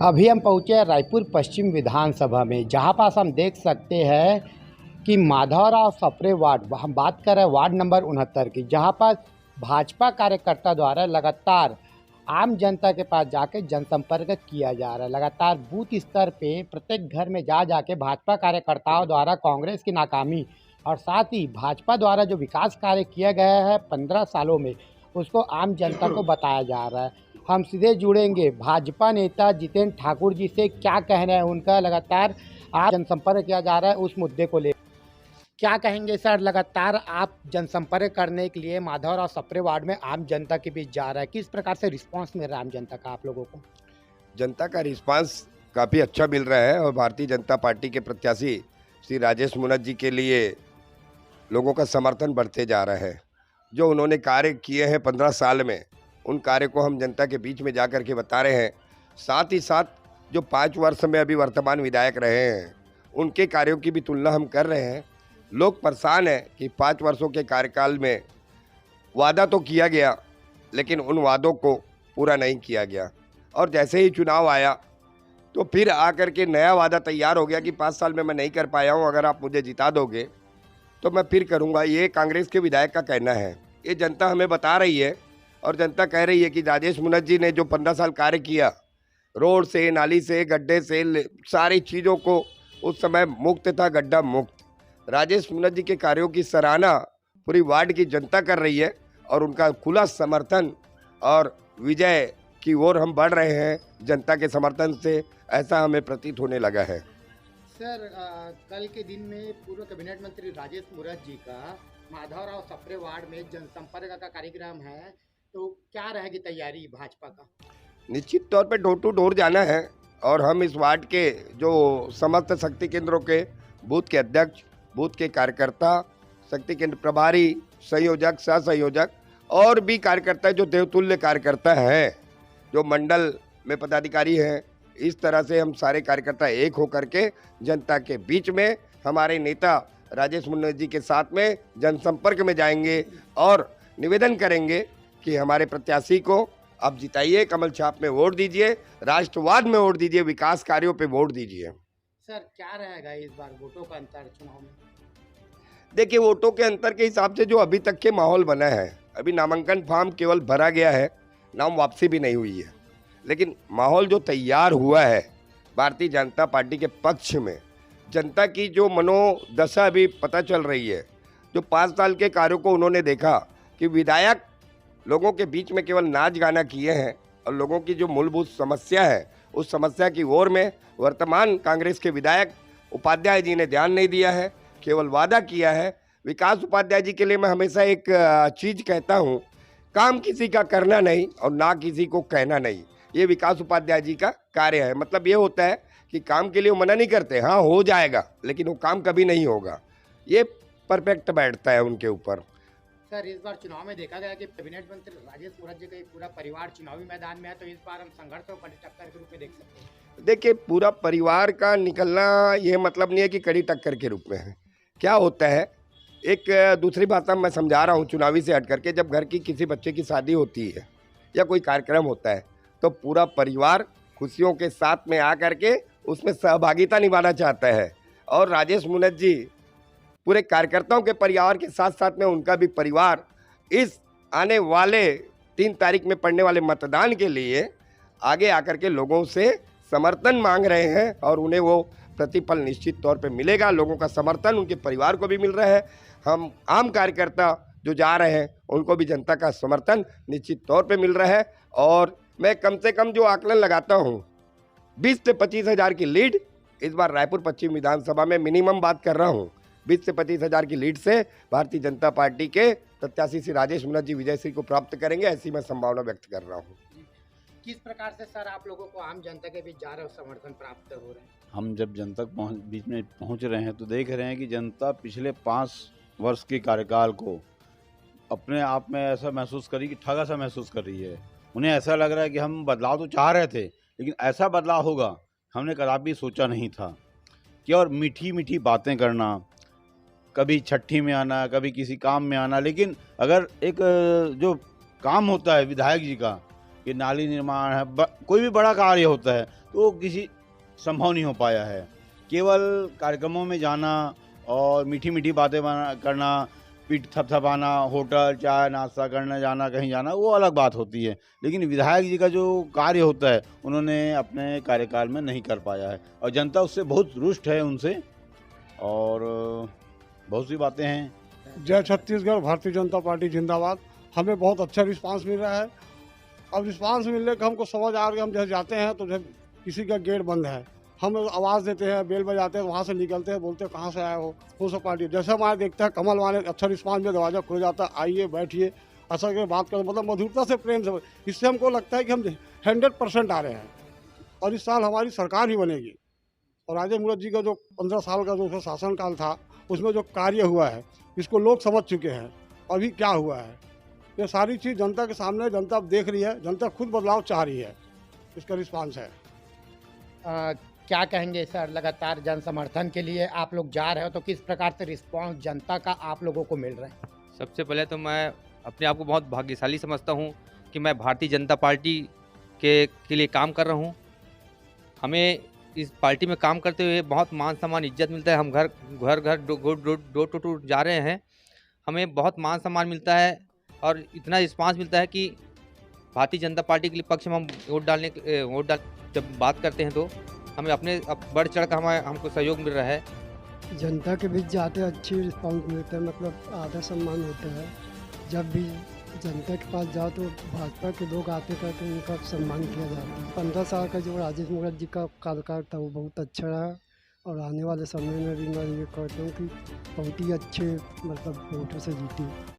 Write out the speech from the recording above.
अभी हम पहुँचे हैं रायपुर पश्चिम विधानसभा में, जहाँ पास हम देख सकते हैं कि माधवराव सप्रे वार्ड, हम बात कर रहे हैं वार्ड नंबर 69 की, जहाँ पर भाजपा कार्यकर्ता द्वारा लगातार आम जनता के पास जाके जनसंपर्क किया जा रहा है। लगातार बूथ स्तर पे प्रत्येक घर में जा जाके भाजपा कार्यकर्ताओं द्वारा कांग्रेस की नाकामी और साथ ही भाजपा द्वारा जो विकास कार्य किया गया है 15 सालों में, उसको आम जनता को बताया जा रहा है। हम सीधे जुड़ेंगे भाजपा नेता जितेंद्र ठाकुर जी से, क्या कहना है उनका। लगातार आज जनसंपर्क किया जा रहा है उस मुद्दे को लेकर, क्या कहेंगे सर। लगातार आप जनसंपर्क करने के लिए माधवराव सप्रे वार्ड में आम जनता के बीच जा रहा है, किस प्रकार से रिस्पांस मिल रहा है आम जनता का आप लोगों को। जनता का रिस्पांस काफ़ी अच्छा मिल रहा है और भारतीय जनता पार्टी के प्रत्याशी श्री राजेश मुनत जी के लिए लोगों का समर्थन बढ़ते जा रहा है। जो उन्होंने कार्य किए हैं 15 साल में, उन कार्य को हम जनता के बीच में जा कर के बता रहे हैं। साथ ही साथ जो 5 वर्ष में अभी वर्तमान विधायक रहे हैं, उनके कार्यों की भी तुलना हम कर रहे हैं। लोग परेशान हैं कि 5 वर्षों के कार्यकाल में वादा तो किया गया, लेकिन उन वादों को पूरा नहीं किया गया। और जैसे ही चुनाव आया तो फिर आकर के नया वादा तैयार हो गया कि 5 साल में मैं नहीं कर पाया हूँ, अगर आप मुझे जिता दोगे तो मैं फिर करूँगा। ये कांग्रेस के विधायक का कहना है। ये जनता हमें बता रही है और जनता कह रही है कि राजेश मुनत जी ने जो 15 साल कार्य किया, रोड से, नाली से, गड्ढे से, सारी चीज़ों को, उस समय मुक्त था, गड्ढा मुक्त। राजेश मुनत जी के कार्यों की सराहना पूरी वार्ड की जनता कर रही है और उनका खुला समर्थन और विजय की ओर हम बढ़ रहे हैं जनता के समर्थन से, ऐसा हमें प्रतीत होने लगा है। सर कल के दिन में पूर्व कैबिनेट मंत्री राजेश मुनत जी का माधवराव सप्रे वार्ड में जनसंपर्क का कार्यक्रम है, तो क्या रहेगी तैयारी भाजपा का। निश्चित तौर पे डोर टू डोर जाना है और हम इस वार्ड के जो समस्त शक्ति केंद्रों के बूथ के अध्यक्ष, बूथ के कार्यकर्ता, शक्ति केंद्र प्रभारी, संयोजक, सह संयोजक और भी कार्यकर्ता जो देवतुल्य कार्यकर्ता हैं, जो मंडल में पदाधिकारी हैं, इस तरह से हम सारे कार्यकर्ता एक होकर के जनता के बीच में हमारे नेता राजेश मुनत जी के साथ में जनसंपर्क में जाएंगे और निवेदन करेंगे कि हमारे प्रत्याशी को आप जिताइए, कमल छाप में वोट दीजिए, राष्ट्रवाद में वोट दीजिए, विकास कार्यों पे वोट दीजिए। सर क्या रहेगा इस बार वोटों का अंतर चुनाव में। देखिए, वोटों के अंतर के हिसाब से जो अभी तक के माहौल बना है, अभी नामांकन फॉर्म केवल भरा गया है, नाम वापसी भी नहीं हुई है, लेकिन माहौल जो तैयार हुआ है भारतीय जनता पार्टी के पक्ष में, जनता की जो मनोदशा अभी पता चल रही है। जो 5 साल के कार्यों को उन्होंने देखा कि विधायक लोगों के बीच में केवल नाच गाना किए हैं और लोगों की जो मूलभूत समस्या है, उस समस्या की ओर में वर्तमान कांग्रेस के विधायक उपाध्याय जी ने ध्यान नहीं दिया है, केवल वादा किया है। विकास उपाध्याय जी के लिए मैं हमेशा एक चीज़ कहता हूँ, काम किसी का करना नहीं और ना किसी को कहना नहीं, ये विकास उपाध्याय जी का कार्य है। मतलब ये होता है कि काम के लिए वो मना नहीं करते, हाँ हो जाएगा, लेकिन वो काम कभी नहीं होगा। ये परफेक्ट बैठता है उनके ऊपर। सर इस बार चुनाव में देखा गया कि कैबिनेट मंत्री राजेश मुनत जी का एक पूरा परिवार चुनावी मैदान में है, तो इस बार हम संघर्ष और कड़ी टक्कर के रूप में देख सकते हैं। देखिए, पूरा परिवार का निकलना ये मतलब नहीं है कि कड़ी टक्कर के रूप में है। क्या होता है, एक दूसरी भाषा मैं समझा रहा हूँ चुनावी से हट करके, जब घर की किसी बच्चे की शादी होती है या कोई कार्यक्रम होता है, तो पूरा परिवार खुशियों के साथ में आ करके उसमें सहभागिता निभाना चाहता है। और राजेश मुनत जी पूरे कार्यकर्ताओं के परिवार के साथ साथ में उनका भी परिवार इस आने वाले 3 तारीख में पड़ने वाले मतदान के लिए आगे आकर के लोगों से समर्थन मांग रहे हैं और उन्हें वो प्रतिफल निश्चित तौर पे मिलेगा। लोगों का समर्थन उनके परिवार को भी मिल रहा है। हम आम कार्यकर्ता जो जा रहे हैं उनको भी जनता का समर्थन निश्चित तौर पे मिल रहा है। और मैं कम से कम जो आकलन लगाता हूँ, 20 से 25 हज़ार की लीड इस बार रायपुर पश्चिम विधानसभा में मिनिमम बात कर रहा हूँ, 20 से 25 हज़ार की लीड से भारतीय जनता पार्टी के प्रत्याशी श्री राजेश मुनत जी विजय श्री को प्राप्त करेंगे, ऐसी मैं संभावना व्यक्त कर रहा हूँ। किस प्रकार से सर आप लोगों को आम जनता के बीच जा रहे हो समर्थन प्राप्त हो रहे हैं। हम जब जनता बीच में पहुंच रहे हैं तो देख रहे हैं कि जनता पिछले 5 वर्ष के कार्यकाल को अपने आप में ऐसा महसूस करी कि ठगा सा महसूस कर रही है। उन्हें ऐसा लग रहा है कि हम बदलाव तो चाह रहे थे, लेकिन ऐसा बदलाव होगा हमने कदापि सोचा नहीं था। कि और मीठी मीठी बातें करना, कभी छठी में आना, कभी किसी काम में आना, लेकिन अगर एक जो काम होता है विधायक जी का कि नाली निर्माण है, कोई भी बड़ा कार्य होता है, तो तो किसी संभव नहीं हो पाया है। केवल कार्यक्रमों में जाना और मीठी मीठी बातें करना, पीठ थपथपाना, होटल चाय नाश्ता करने जाना, कहीं जाना, वो अलग बात होती है। लेकिन विधायक जी का जो कार्य होता है उन्होंने अपने कार्यकाल में नहीं कर पाया है और जनता उससे बहुत रुष्ट है उनसे, और बहुत सी बातें हैं। जय छत्तीसगढ़, भारतीय जनता पार्टी जिंदाबाद। हमें बहुत अच्छा रिस्पांस मिल रहा है। अब रिस्पांस मिलने का हमको समझ आ रहा है, हम जैसे जाते हैं तो जब किसी का गेट बंद है, हम आवाज़ देते हैं, बेल बजाते हैं, वहाँ से निकलते हैं, बोलते हैं कहाँ से आए हो, कौन सा पार्टी। जैसे हमारे देखते हैं कमल वाले अच्छा रिस्पांस में दरवाज़ा खुल जाता है, आइए बैठिए, अच्छा के बात करो, मतलब मधुरता से, प्रेम से। इससे हमको लगता है कि हम 100% आ रहे हैं और इस साल हमारी सरकार ही बनेगी। और राजेश मूणत जी का जो 15 साल का जो शासनकाल था, उसमें जो कार्य हुआ है इसको लोग समझ चुके हैं अभी क्या हुआ है। ये सारी चीज़ जनता के सामने, जनता देख रही है, जनता खुद बदलाव चाह रही है, इसका रिस्पांस है। क्या कहेंगे सर, लगातार जन समर्थन के लिए आप लोग जा रहे हो तो किस प्रकार से रिस्पांस जनता का आप लोगों को मिल रहा है? सबसे पहले तो मैं अपने आप को बहुत भाग्यशाली समझता हूँ कि मैं भारतीय जनता पार्टी के लिए काम कर रहा हूँ। हमें इस पार्टी में काम करते हुए बहुत मान सम्मान इज्जत मिलता है। हम घर डोर टू डोर जा रहे हैं, हमें बहुत मान सम्मान मिलता है और इतना रिस्पांस मिलता है कि भारतीय जनता पार्टी के लिए पक्ष में हम वोट डाल जब बात करते हैं तो हमें अपने बढ़ चढ़ कर हमको सहयोग मिल रहा है। जनता के बीच जाते अच्छी रिस्पांस मिलता है, मतलब आदर सम्मान होता है। जब भी जनता के पास जाओ तो भाजपा के लोग आते थे तो उनका सम्मान किया जाता है। 15 साल का जो राजेश मूणत जी का कार्यकाल था वो बहुत अच्छा रहा और आने वाले समय में भी मैं ये कहता हूँ कि बहुत ही अच्छे मतलब वोटों से जीती।